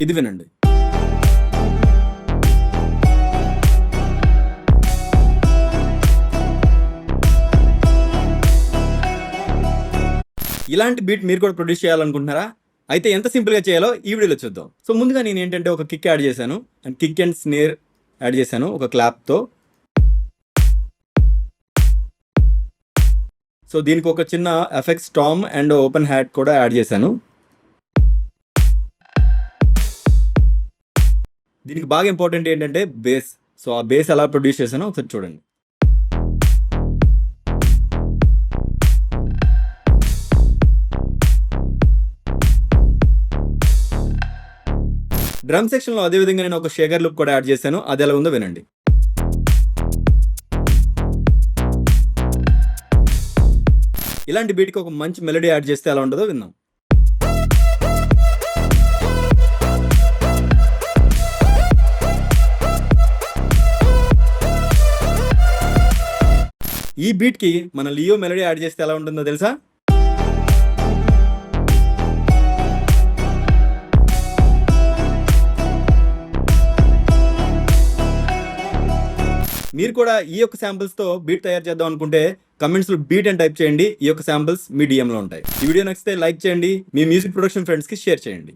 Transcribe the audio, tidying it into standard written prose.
ఇది వినండి. ఇలాంటి బీట్ మీరు కూడా ప్రొడ్యూస్ చేయాలనుకుంటున్నారా? అయితే ఎంత సింపుల్గా చేయాలో ఈ వీడియోలో చూద్దాం. సో ముందుగా నేను ఏంటంటే ఒక కిక్ యాడ్ చేశాను and kick and snare add చేశాను ఒక క్లాప్తో. సో దీనికి ఒక చిన్న effects Tom and open hat కూడా యాడ్ చేశాను. దీనికి బాగా ఇంపార్టెంట్ ఏంటంటే బేస్. సో ఆ బేస్ ఎలా ప్రొడ్యూస్ చేశానో ఒకసారి చూడండి. డ్రమ్ సెక్షన్లో అదేవిధంగా నేను ఒక షేగర్ లుక్ కూడా యాడ్ చేశాను. అది ఎలా ఉందో వినండి. ఇలాంటి బీట్కి ఒక మంచి మెలోడీ యాడ్ చేస్తే ఎలా ఉంటుందో విన్నాం. ఈ బీట్కి మన లియో మెలోడీ యాడ్ చేస్తే ఎలా ఉంటుందో తెలుసా? మీరు కూడా ఈ యొక్క శాంపిల్స్తో బీట్ తయారు చేద్దాం అనుకుంటే కమెంట్స్లో బీట్ అని టైప్ చేయండి. ఈ యొక్క శాంపిల్స్ మీ డిఎంలో ఉంటాయి. ఈ వీడియో నచ్చితే లైక్ చేయండి. మీ మ్యూజిక్ ప్రొడక్షన్ ఫ్రెండ్స్కి షేర్ చేయండి.